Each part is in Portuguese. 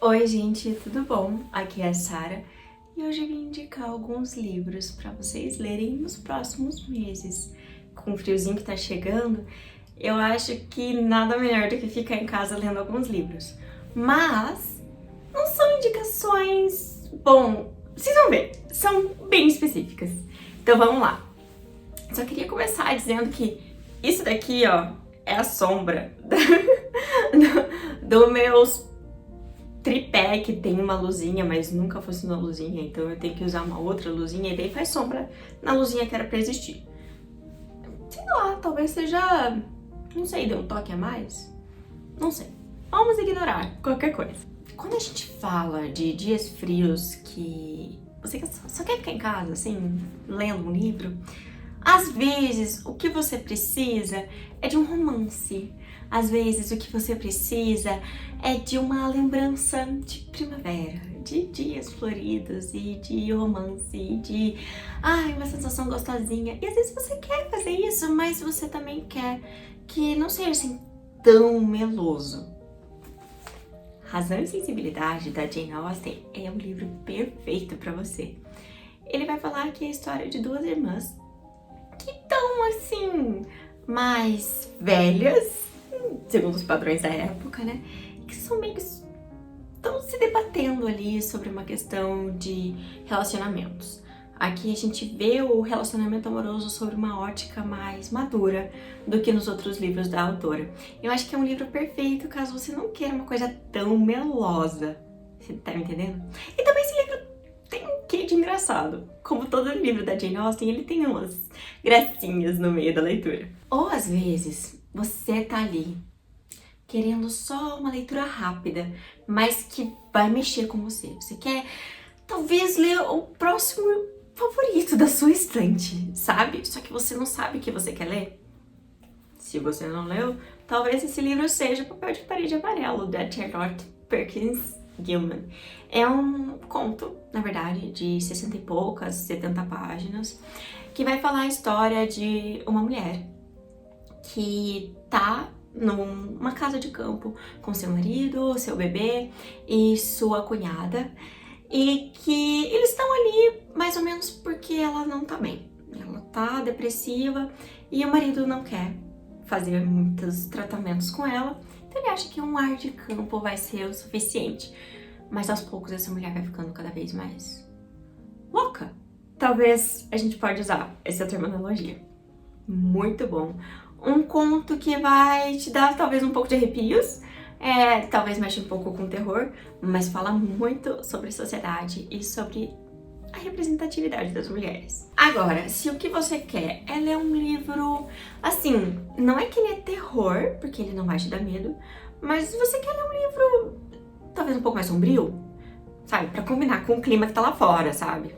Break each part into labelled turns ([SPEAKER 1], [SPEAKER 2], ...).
[SPEAKER 1] Oi gente, tudo bom? Aqui é a Sara e hoje eu vim indicar alguns livros para vocês lerem nos próximos meses. Com o friozinho que tá chegando, eu acho que nada melhor do que ficar em casa lendo alguns livros. Mas não são indicações, bom, vocês vão ver, são bem específicas. Então vamos lá. Só queria começar dizendo que isso daqui, ó, é a sombra do meus tripé que tem uma luzinha, mas nunca funcionou a luzinha, então eu tenho que usar uma outra luzinha e daí faz sombra na luzinha que era pra existir. Sei lá, talvez seja, não sei, deu um toque a mais? Não sei. Vamos ignorar qualquer coisa. Quando a gente fala de dias frios que você só quer ficar em casa, assim, lendo um livro, às vezes o que você precisa é de um romance. Às vezes o que você precisa é de uma lembrança de primavera, de dias floridos e de romance, e de uma sensação gostosinha. E às vezes você quer fazer isso, mas você também quer que não seja assim tão meloso. Razão e Sensibilidade, da Jane Austen, é um livro perfeito para você. Ele vai falar que é a história de duas irmãs que estão assim mais velhas, segundo os padrões da época, né? Que são meio que estão se debatendo ali sobre uma questão de relacionamentos. Aqui a gente vê o relacionamento amoroso sobre uma ótica mais madura do que nos outros livros da autora. Eu acho que é um livro perfeito caso você não queira uma coisa tão melosa. Você tá me entendendo? E também esse livro tem um quê de engraçado. Como todo livro da Jane Austen, ele tem umas gracinhas no meio da leitura. Ou às vezes você tá ali querendo só uma leitura rápida, mas que vai mexer com você. Você quer talvez ler o próximo favorito da sua estante, sabe? Só que você não sabe o que você quer ler. Se você não leu, talvez esse livro seja Papel de Parede Amarelo, da Charlotte Perkins Gilman. É um conto, na verdade, de 60 e poucas, 70 páginas, que vai falar a história de uma mulher que tá numa casa de campo com seu marido, seu bebê e sua cunhada, e que eles estão ali mais ou menos porque ela não tá bem. Ela tá depressiva e o marido não quer fazer muitos tratamentos com ela, então ele acha que um ar de campo vai ser o suficiente. Mas aos poucos essa mulher vai ficando cada vez mais louca. Talvez a gente pode usar essa terminologia. Muito bom. Um conto que vai te dar talvez um pouco de arrepios, talvez mexa um pouco com terror, mas fala muito sobre sociedade e sobre a representatividade das mulheres. Agora, se o que você quer é ler um livro, assim, não é que ele é terror, porque ele não vai te dar medo, mas se você quer ler um livro talvez um pouco mais sombrio, sabe? Pra combinar com o clima que tá lá fora, sabe?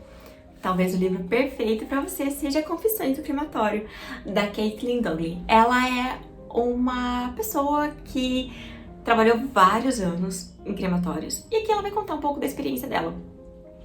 [SPEAKER 1] Talvez o livro perfeito pra você seja Confissões do Crematório, da Caitlin Doley. Ela é uma pessoa que trabalhou vários anos em crematórios e aqui ela vai contar um pouco da experiência dela.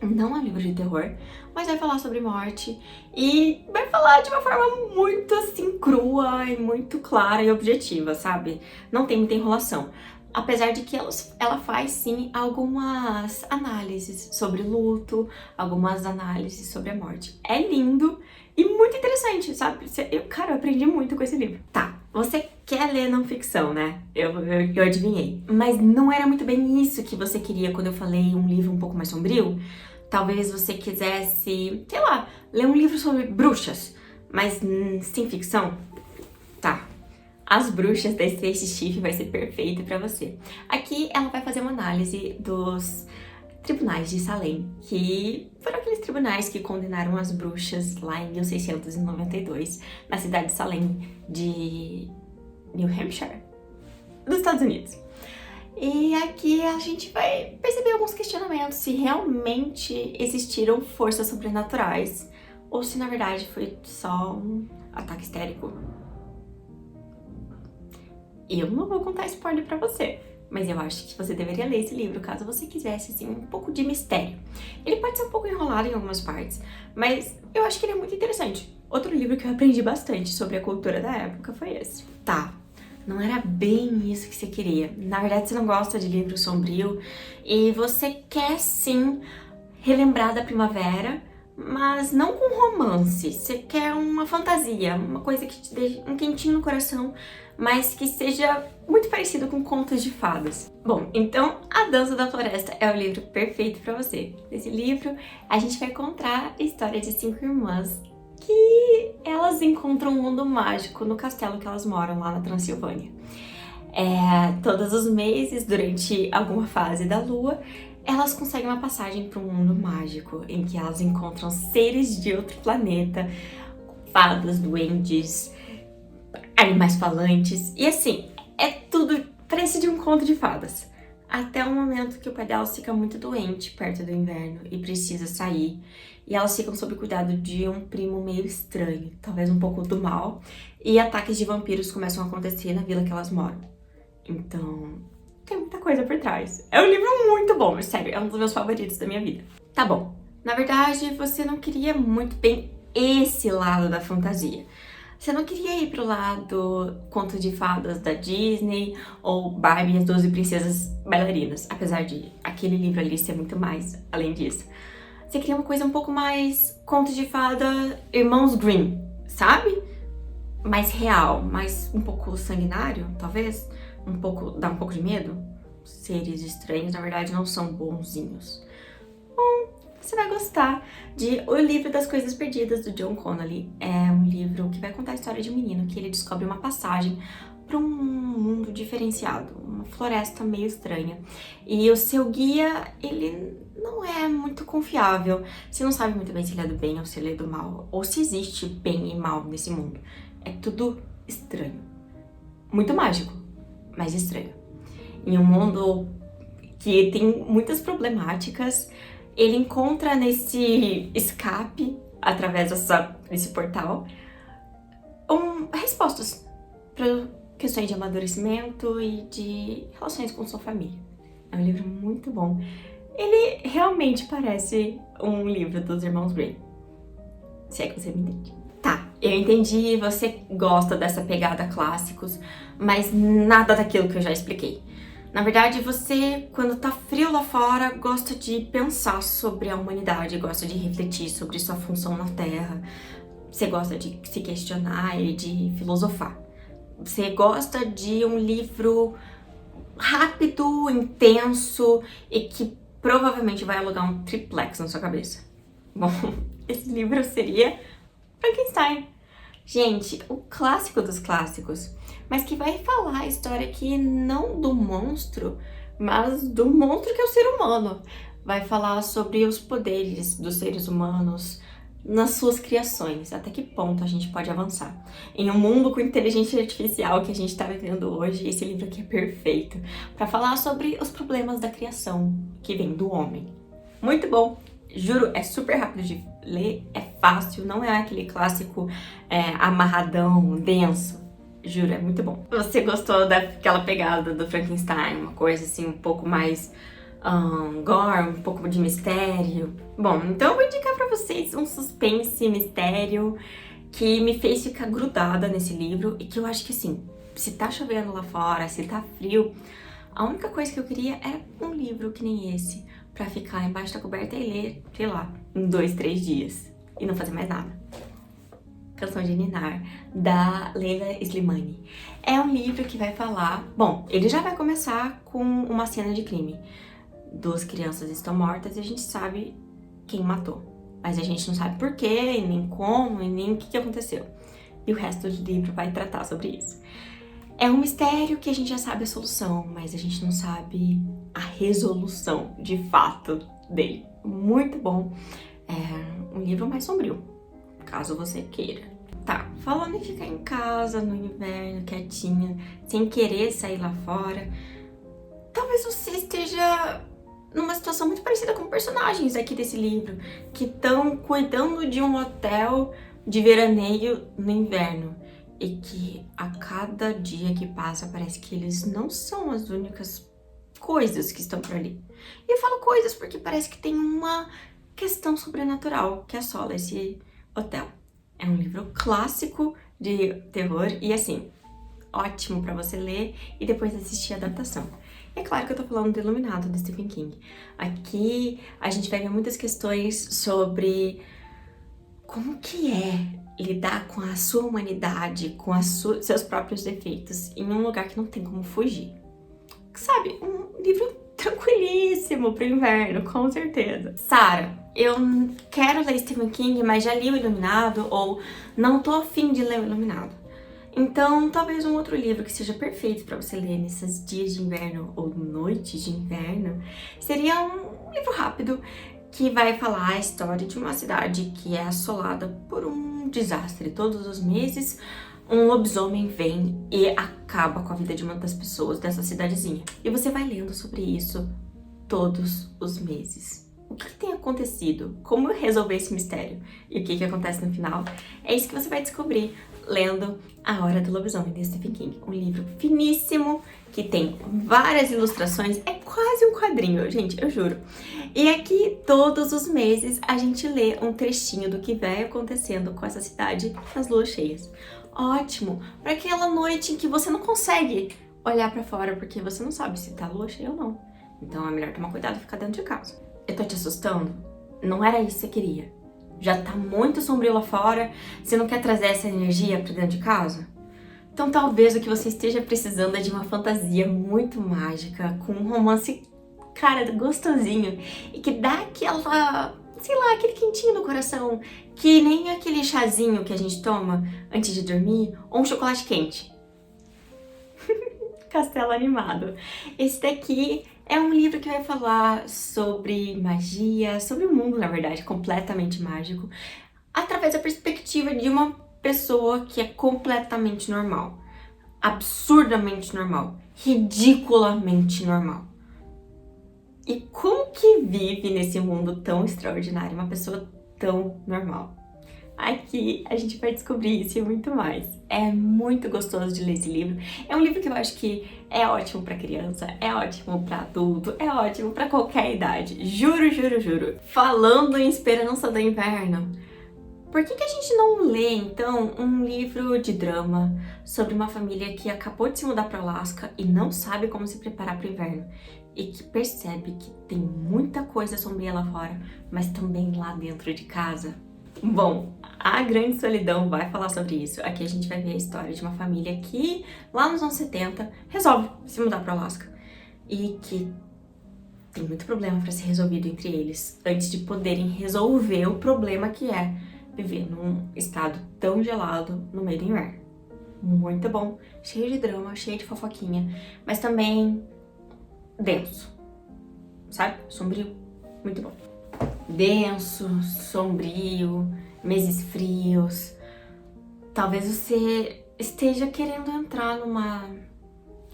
[SPEAKER 1] Não é um livro de terror, mas vai falar sobre morte e vai falar de uma forma muito assim crua e muito clara e objetiva, sabe? Não tem muita enrolação. Apesar de que ela faz sim algumas análises sobre luto, algumas análises sobre a morte. É lindo e muito interessante, sabe? Eu aprendi muito com esse livro. Tá, você quer ler não ficção, né? Eu adivinhei. Mas não era muito bem isso que você queria quando eu falei um livro um pouco mais sombrio? Talvez você quisesse, sei lá, ler um livro sobre bruxas, mas sem ficção? Tá. As Bruxas, da Stacy Schiff, vai ser perfeita pra você. Aqui ela vai fazer uma análise dos tribunais de Salem, que foram aqueles tribunais que condenaram as bruxas lá em 1692, na cidade de Salem, de New Hampshire, dos Estados Unidos. E aqui a gente vai perceber alguns questionamentos, se realmente existiram forças sobrenaturais, ou se na verdade foi só um ataque histérico. Eu não vou contar spoiler pra você, mas eu acho que você deveria ler esse livro caso você quisesse, assim, um pouco de mistério. Ele pode ser um pouco enrolado em algumas partes, mas eu acho que ele é muito interessante. Outro livro que eu aprendi bastante sobre a cultura da época foi esse. Tá, não era bem isso que você queria. Na verdade, você não gosta de livro sombrio e você quer sim relembrar da primavera, mas não com romance. Você quer uma fantasia, uma coisa que te deixe um quentinho no coração, mas que seja muito parecido com contos de fadas. Bom, então A Dança da Floresta é o livro perfeito para você. Nesse livro, a gente vai contar a história de 5 irmãs que elas encontram um mundo mágico no castelo que elas moram lá na Transilvânia. Todos os meses, durante alguma fase da lua, elas conseguem uma passagem para um mundo mágico, em que elas encontram seres de outro planeta, fadas, duendes, animais falantes, e assim, é tudo, parece de um conto de fadas. Até o momento que o pai delas fica muito doente perto do inverno e precisa sair. E elas ficam sob cuidado de um primo meio estranho, talvez um pouco do mal, e ataques de vampiros começam a acontecer na vila que elas moram. Então, tem muita coisa por trás. É um livro muito bom, sério, é um dos meus favoritos da minha vida. Tá bom, na verdade você não queria muito bem esse lado da fantasia. Você não queria ir pro lado conto de fadas da Disney ou Barbie e as 12 princesas bailarinas, apesar de aquele livro ali ser muito mais além disso. Você queria uma coisa um pouco mais conto de fada Irmãos Grimm, sabe? Mais real, mais um pouco sanguinário, talvez? Dá um pouco de medo? Seres estranhos, na verdade, não são bonzinhos. Você vai gostar de O Livro das Coisas Perdidas, do John Connolly. É um livro que vai contar a história de um menino que ele descobre uma passagem para um mundo diferenciado, uma floresta meio estranha. E o seu guia, ele não é muito confiável. Você não sabe muito bem se ele é do bem ou se ele é do mal, ou se existe bem e mal nesse mundo. É tudo estranho. Muito mágico, mas estranho. Em um mundo que tem muitas problemáticas, ele encontra nesse escape, através desse portal, respostas para questões de amadurecimento e de relações com sua família. É um livro muito bom. Ele realmente parece um livro dos Irmãos Grimm, se é que você me entende. Tá, eu entendi, você gosta dessa pegada clássicos, mas nada daquilo que eu já expliquei. Na verdade, você, quando tá frio lá fora, gosta de pensar sobre a humanidade, gosta de refletir sobre sua função na Terra, você gosta de se questionar e de filosofar. Você gosta de um livro rápido, intenso e que provavelmente vai alugar um triplex na sua cabeça. Bom, esse livro seria Frankenstein. Gente, o clássico dos clássicos, mas que vai falar a história aqui não do monstro, mas do monstro que é o ser humano. Vai falar sobre os poderes dos seres humanos nas suas criações, até que ponto a gente pode avançar. Em um mundo com inteligência artificial que a gente está vivendo hoje, esse livro aqui é perfeito para falar sobre os problemas da criação que vem do homem. Muito bom! Juro, é super rápido de ler, é fácil, não é aquele clássico amarradão, denso. Juro, é muito bom. Você gostou daquela pegada do Frankenstein, uma coisa assim um pouco mais gore, um pouco de mistério? Bom, então eu vou indicar pra vocês um suspense, mistério que me fez ficar grudada nesse livro e que eu acho que assim, se tá chovendo lá fora, se tá frio, a única coisa que eu queria era um livro que nem esse, pra ficar embaixo da coberta e ler, sei lá, em 2, 3 dias e não fazer mais nada. Canção de Ninar, da Leila Slimani. É um livro que vai falar... Bom, ele já vai começar com uma cena de crime. 2 crianças estão mortas e a gente sabe quem matou. Mas a gente não sabe por quê, nem como, e nem o que aconteceu. E o resto do livro vai tratar sobre isso. É um mistério que a gente já sabe a solução, mas a gente não sabe a resolução, de fato, dele. Muito bom. É um livro mais sombrio, caso você queira. Tá, falando em ficar em casa, no inverno, quietinha, sem querer sair lá fora, talvez você esteja numa situação muito parecida com personagens aqui desse livro, que estão cuidando de um hotel de veraneio no inverno. E que a cada dia que passa parece que eles não são as únicas coisas que estão por ali. E eu falo coisas porque parece que tem uma questão sobrenatural que assola esse hotel. É um livro clássico de terror e assim, ótimo pra você ler e depois assistir a adaptação. É claro que eu tô falando do Iluminado, do Stephen King. Aqui a gente vai ver muitas questões sobre como que é lidar com a sua humanidade, com seus próprios defeitos, em um lugar que não tem como fugir. Sabe, um livro tranquilíssimo pro inverno, com certeza. Sara, eu quero ler Stephen King, mas já li o Iluminado, ou não tô afim de ler o Iluminado. Então, talvez um outro livro que seja perfeito para você ler nesses dias de inverno ou noites de inverno seria um livro rápido que vai falar a história de uma cidade que é assolada por um desastre. Todos os meses, um lobisomem vem e acaba com a vida de uma das pessoas dessa cidadezinha. E você vai lendo sobre isso todos os meses. O que tem acontecido? Como resolver esse mistério? E o que acontece no final? É isso que você vai descobrir lendo A Hora do Lobisomem, de Stephen King. Um livro finíssimo, que tem várias ilustrações, é quase um quadrinho, gente, eu juro. E aqui, todos os meses, a gente lê um trechinho do que vai acontecendo com essa cidade nas luas cheias. Ótimo! Para aquela noite em que você não consegue olhar para fora, porque você não sabe se tá lua cheia ou não. Então é melhor tomar cuidado e ficar dentro de casa. Eu tô te assustando? Não era isso que você queria. Já tá muito sombrio lá fora, você não quer trazer essa energia pra dentro de casa? Então talvez o que você esteja precisando é de uma fantasia muito mágica, com um romance, cara, gostosinho, e que dá aquela, sei lá, aquele quentinho no coração, que nem aquele chazinho que a gente toma antes de dormir, ou um chocolate quente. Castelo Animado. Esse daqui é um livro que vai falar sobre magia, sobre o mundo, na verdade, completamente mágico, através da perspectiva de uma pessoa que é completamente normal, absurdamente normal, ridiculamente normal. E como que vive nesse mundo tão extraordinário uma pessoa tão normal? Aqui a gente vai descobrir isso e muito mais. É muito gostoso de ler esse livro. É um livro que eu acho que é ótimo pra criança, é ótimo pra adulto, é ótimo pra qualquer idade. Juro, juro, juro. Falando em Esperança do Inverno, por que a gente não lê, então, um livro de drama sobre uma família que acabou de se mudar para Alasca e não sabe como se preparar para o inverno? E que percebe que tem muita coisa sombria lá fora, mas também lá dentro de casa? Bom, A Grande Solidão vai falar sobre isso. Aqui a gente vai ver a história de uma família que, lá nos anos 70, resolve se mudar para Alasca. E que tem muito problema para ser resolvido entre eles, antes de poderem resolver o problema que é viver num estado tão gelado no meio do inverno. Muito bom, cheio de drama, cheio de fofoquinha, mas também denso, sabe? Sombrio, muito bom. Denso, sombrio, meses frios. Talvez você esteja querendo entrar numa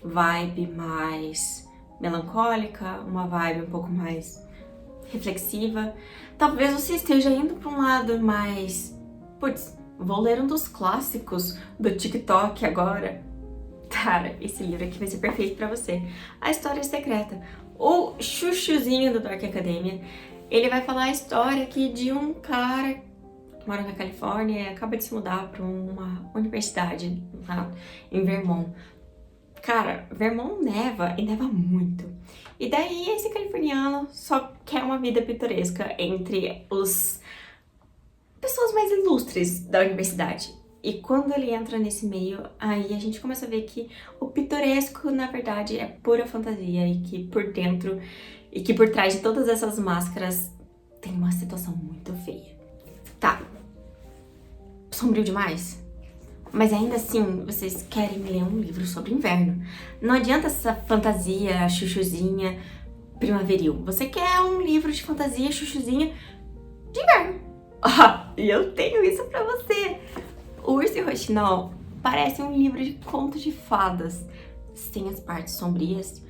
[SPEAKER 1] vibe mais melancólica, uma vibe um pouco mais reflexiva. Talvez você esteja indo para um lado mais... Putz, vou ler um dos clássicos do TikTok agora. Cara, esse livro aqui vai ser perfeito para você. A História Secreta, o chuchuzinho do Dark Academia. Ele vai falar a história aqui de um cara que mora na Califórnia e acaba de se mudar para uma universidade lá em Vermont. Cara, Vermont neva e neva muito. E daí esse californiano só quer uma vida pitoresca entre os pessoas mais ilustres da universidade. E quando ele entra nesse meio, aí a gente começa a ver que o pitoresco, na verdade, é pura fantasia e que por dentro e que por trás de todas essas máscaras tem uma situação muito feia. Tá. Sombrio demais? Mas ainda assim, vocês querem ler um livro sobre inverno. Não adianta essa fantasia chuchuzinha primaveril. Você quer um livro de fantasia chuchuzinha de inverno. E eu tenho isso pra você. O Urso e o Roxinol parece um livro de contos de fadas, sem as partes sombrias,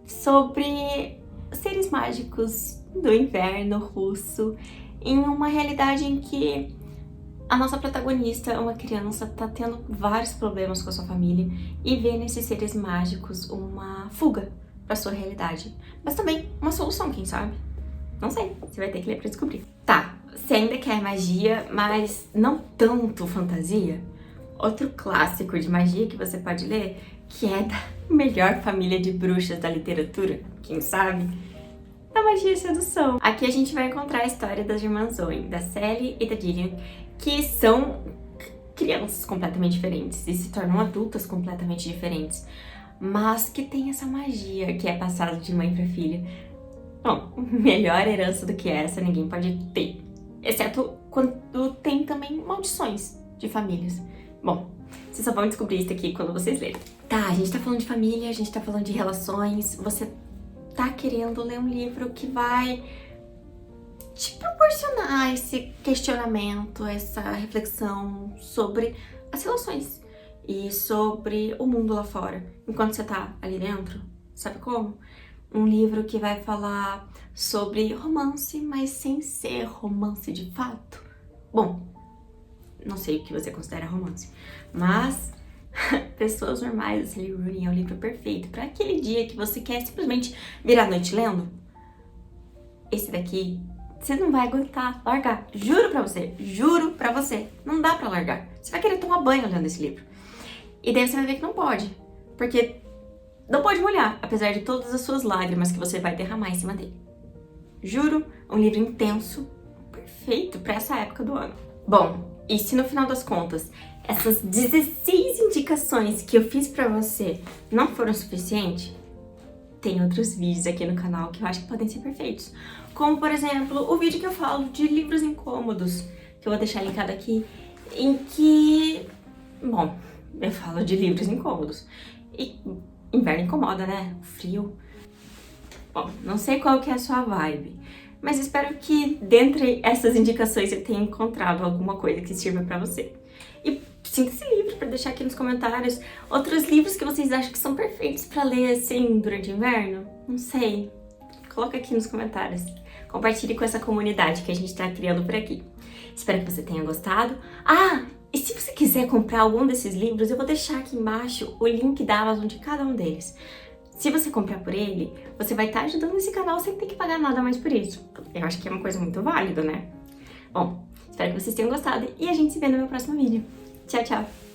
[SPEAKER 1] sobre seres mágicos do inverno russo, em uma realidade em que a nossa protagonista é uma criança, tá tendo vários problemas com a sua família e vê nesses seres mágicos uma fuga pra sua realidade. Mas também uma solução, quem sabe? Não sei, você vai ter que ler pra descobrir. Tá, você ainda quer magia, mas não tanto fantasia? Outro clássico de magia que você pode ler, que é da melhor família de bruxas da literatura, quem sabe? A Magia e Sedução. Aqui a gente vai encontrar a história das irmãs Owen, da Sally e da Gillian, que são crianças completamente diferentes e se tornam adultas completamente diferentes, mas que tem essa magia que é passada de mãe para filha. Bom, melhor herança do que essa ninguém pode ter, exceto quando tem também maldições de famílias. Bom, vocês só vão descobrir isso aqui quando vocês lerem. Tá, a gente tá falando de família, a gente tá falando de relações, você tá querendo ler um livro que vai te proporcionar esse questionamento, essa reflexão sobre as relações e sobre o mundo lá fora, enquanto você tá ali dentro, sabe como? Um livro que vai falar sobre romance, mas sem ser romance de fato. Bom, não sei o que você considera romance, mas Pessoas Normais, da Sally Rooney, é o livro perfeito para aquele dia que você quer simplesmente virar a noite lendo. Esse daqui, você não vai aguentar largar. Juro pra você, não dá pra largar. Você vai querer tomar banho lendo esse livro. E daí você vai ver que não pode, porque não pode molhar, apesar de todas as suas lágrimas que você vai derramar em cima dele. Juro, um livro intenso, perfeito pra essa época do ano. Bom, e se no final das contas essas 16 indicações que eu fiz pra você não foram suficientes, tem outros vídeos aqui no canal que eu acho que podem ser perfeitos. Como, por exemplo, o vídeo que eu falo de livros incômodos, que eu vou deixar linkado aqui, em que... Bom, eu falo de livros incômodos. E inverno incomoda, né? Frio. Bom, não sei qual que é a sua vibe, mas espero que dentre essas indicações você tenha encontrado alguma coisa que sirva pra você. E sinta-se livre para deixar aqui nos comentários outros livros que vocês acham que são perfeitos para ler assim durante o inverno. Não sei. Coloca aqui nos comentários. Compartilhe com essa comunidade que a gente está criando por aqui. Espero que você tenha gostado. Ah, e se você quiser comprar algum desses livros, eu vou deixar aqui embaixo o link da Amazon de cada um deles. Se você comprar por ele, você vai estar ajudando esse canal sem ter que pagar nada mais por isso. Eu acho que é uma coisa muito válida, né? Bom, espero que vocês tenham gostado e a gente se vê no meu próximo vídeo. Tchau, tchau!